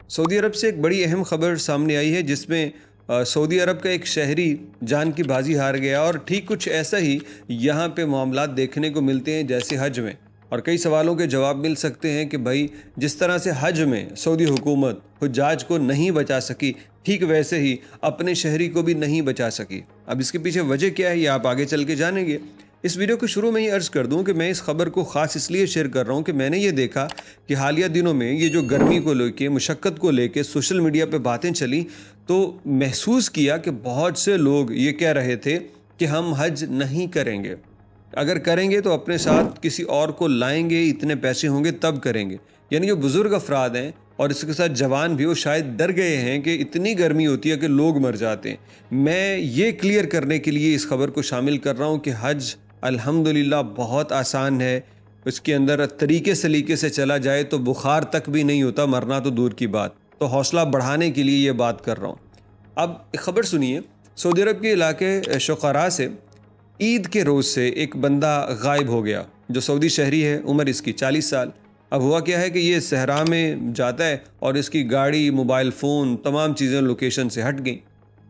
Saudi अरब से एक बड़ी अहम खबर सामने आई है जिसमें सऊदी अरब का एक शहरी जान की बाजी हार गया और ठीक कुछ ऐसा ही यहाँ पे मामलात देखने को मिलते हैं जैसे हज में। और कई सवालों के जवाब मिल सकते हैं कि भाई जिस तरह से हज में सऊदी हुकूमत हुज्जाज को नहीं बचा सकी, ठीक वैसे ही अपने शहरी को भी नहीं बचा सकी। अब इसके पीछे वजह क्या है ये आप आगे चल के जानेंगे। इस वीडियो के शुरू में ही अर्ज़ कर दूं कि मैं इस खबर को ख़ास इसलिए शेयर कर रहा हूं कि मैंने ये देखा कि हालिया दिनों में ये जो गर्मी को लेके, मुशक्क़त को लेके सोशल मीडिया पे बातें चली तो महसूस किया कि बहुत से लोग ये कह रहे थे कि हम हज नहीं करेंगे, अगर करेंगे तो अपने साथ किसी और को लाएंगे, इतने पैसे होंगे तब करेंगे। यानी जो बुज़ुर्ग अफराद हैं और इसके साथ जवान भी, वो शायद डर गए हैं कि इतनी गर्मी होती है कि लोग मर जाते हैं। मैं ये क्लियर करने के लिए इस खबर को शामिल कर रहा हूँ कि हज अल्हम्दुलिल्लाह बहुत आसान है। इसके अंदर तरीके सलीके से चला जाए तो बुखार तक भी नहीं होता, मरना तो दूर की बात। तो हौसला बढ़ाने के लिए ये बात कर रहा हूँ। अब एक खबर सुनिए। सऊदी अरब के इलाके शुकारा से ईद के रोज़ से एक बंदा गायब हो गया जो सऊदी शहरी है, उम्र इसकी 40 साल। अब हुआ क्या है कि ये सहरा में जाता है और इसकी गाड़ी, मोबाइल फ़ोन, तमाम चीज़ें लोकेशन से हट गई।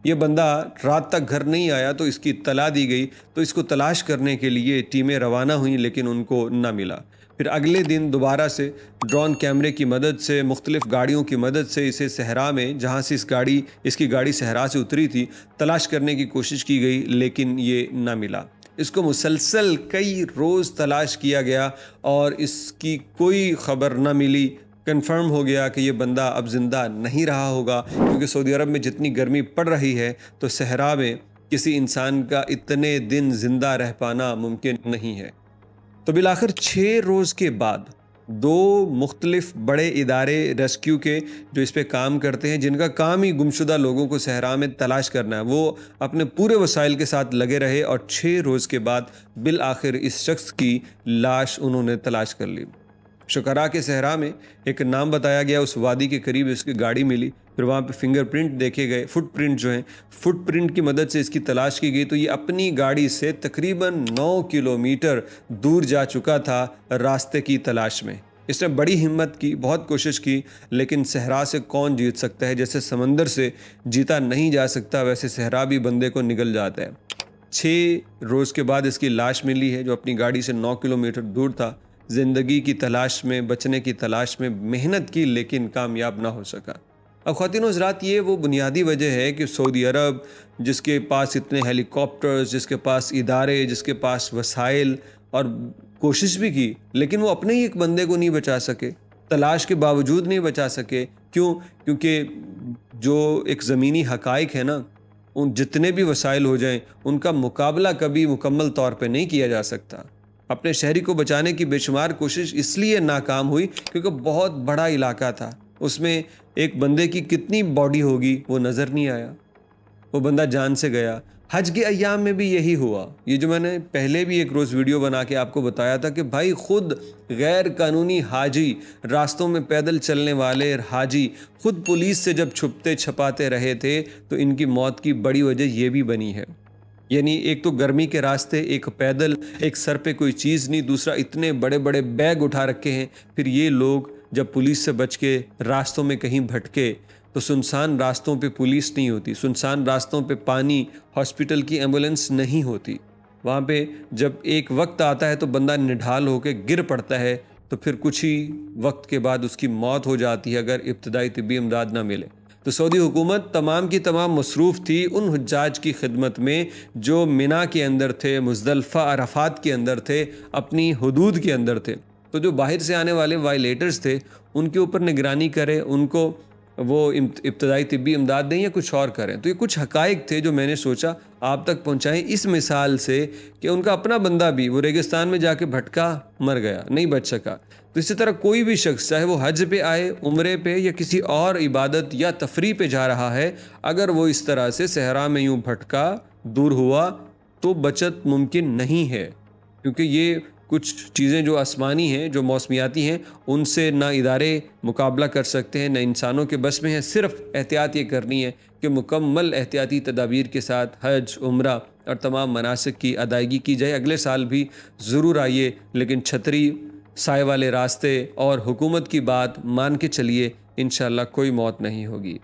ये बंदा रात तक घर नहीं आया तो इसकी इत्तला दी गई, तो इसको तलाश करने के लिए टीमें रवाना हुई लेकिन उनको ना मिला। फिर अगले दिन दोबारा से ड्रोन कैमरे की मदद से, मुख्तलिफ़ गाड़ियों की मदद से इसे सहरा में, जहाँ से इसकी गाड़ी सहरा से उतरी थी, तलाश करने की कोशिश की गई लेकिन ये ना मिला। इसको मुसलसल कई रोज़ तलाश किया गया और इसकी कोई ख़बर ना मिली। कंफर्म हो गया कि ये बंदा अब ज़िंदा नहीं रहा होगा, क्योंकि सऊदी अरब में जितनी गर्मी पड़ रही है तो सहरा में किसी इंसान का इतने दिन ज़िंदा रह पाना मुमकिन नहीं है। तो बिलाखिर 6 रोज़ के बाद 2 मुख्तलिफ बड़े इदारे रेस्क्यू के जो इस पे काम करते हैं, जिनका काम ही गुमशुदा लोगों को सहरा में तलाश करना है, वो अपने पूरे वसाइल के साथ लगे रहे और 6 रोज़ के बाद बिल आखिर इस शख्स की लाश उन्होंने तलाश कर ली। शुकारा के सहरा में एक नाम बताया गया, उस वादी के करीब इसकी गाड़ी मिली। फिर वहाँ पे फिंगरप्रिंट देखे गए, फुटप्रिंट जो हैं, फुटप्रिंट की मदद से इसकी तलाश की गई तो ये अपनी गाड़ी से तकरीबन 9 किलोमीटर दूर जा चुका था रास्ते की तलाश में। इसने बड़ी हिम्मत की, बहुत कोशिश की, लेकिन सहरा से कौन जीत सकता है। जैसे समंदर से जीता नहीं जा सकता, वैसे सहरा भी बंदे को निगल जाता है। 6 रोज़ के बाद इसकी लाश मिली है जो अपनी गाड़ी से 9 किलोमीटर दूर था। ज़िंदगी की तलाश में, बचने की तलाश में मेहनत की लेकिन कामयाब ना हो सका। अब ख़वातीन हज़रात, ये वो बुनियादी वजह है कि सऊदी अरब, जिसके पास इतने हेलीकॉप्टर्स, जिसके पास इदारे, जिसके पास वसाइल, और कोशिश भी की लेकिन वो अपने ही एक बंदे को नहीं बचा सके, तलाश के बावजूद नहीं बचा सके। क्यों? क्योंकि जो एक ज़मीनी हक़ाइक़ है ना, उन जितने भी वसाइल हो जाएं उनका मुकाबला कभी मुकम्मल तौर पे नहीं किया जा सकता। अपने शहरी को बचाने की बेशुमार कोशिश इसलिए नाकाम हुई क्योंकि बहुत बड़ा इलाका था, उसमें एक बंदे की कितनी बॉडी होगी वो नज़र नहीं आया, वो बंदा जान से गया। हज के अय्याम में भी यही हुआ। ये जो मैंने पहले भी एक रोज़ वीडियो बना के आपको बताया था कि भाई खुद गैर कानूनी हाजी, रास्तों में पैदल चलने वाले हाजी, खुद पुलिस से जब छुपते छपाते रहे थे तो इनकी मौत की बड़ी वजह ये भी बनी है। यानी एक तो गर्मी के रास्ते, एक पैदल, एक सर पे कोई चीज़ नहीं, दूसरा इतने बड़े बड़े बैग उठा रखे हैं। फिर ये लोग जब पुलिस से बच के रास्तों में कहीं भटके तो सुनसान रास्तों पे पुलिस नहीं होती, सुनसान रास्तों पे पानी, हॉस्पिटल की एम्बुलेंस नहीं होती। वहाँ पे जब एक वक्त आता है तो बंदा निढाल होकर गिर पड़ता है तो फिर कुछ ही वक्त के बाद उसकी मौत हो जाती है अगर इब्तदाई तिब्बी इमदाद ना मिले। तो सऊदी हुकूमत तमाम की तमाम मसरूफ़ थी उन हुज्जाज की खिदमत में जो मिना के अंदर थे, मुज़दलिफ़ा, अरफ़ात के अंदर थे, अपनी हुदूद के अंदर थे। तो जो बाहर से आने वाले वायलेटर्स थे उनके ऊपर निगरानी करें, उनको वो इब्तदाई तिब्बी इमदाद दें या कुछ और करें। तो ये कुछ हक़ाइक़ थे जो मैंने सोचा आप तक पहुँचाएँ इस मिसाल से कि उनका अपना बंदा भी वो रेगिस्तान में जाके भटका, मर गया, नहीं बच सका। तो इसी तरह कोई भी शख्स, चाहे वो हज पे आए, उम्रे पे या किसी और इबादत या तफरी पे जा रहा है, अगर वो इस तरह से सहरा में यूँ भटका, दूर हुआ तो बचत मुमकिन नहीं है। क्योंकि ये कुछ चीज़ें जो आसमानी हैं, जो मौसमियाती हैं, उनसे ना इदारे मुकाबला कर सकते हैं, ना इंसानों के बस में है। सिर्फ़ एहतियात ये करनी है कि मुकम्मल एहतियाती तदाबीर के साथ हज, उम्रा और तमाम मनासिक की अदायगी की जाए। अगले साल भी ज़रूर आइए, लेकिन छतरी, साए वाले रास्ते और हुकूमत की बात मान के चलिए। इंशाल्लाह कोई मौत नहीं होगी।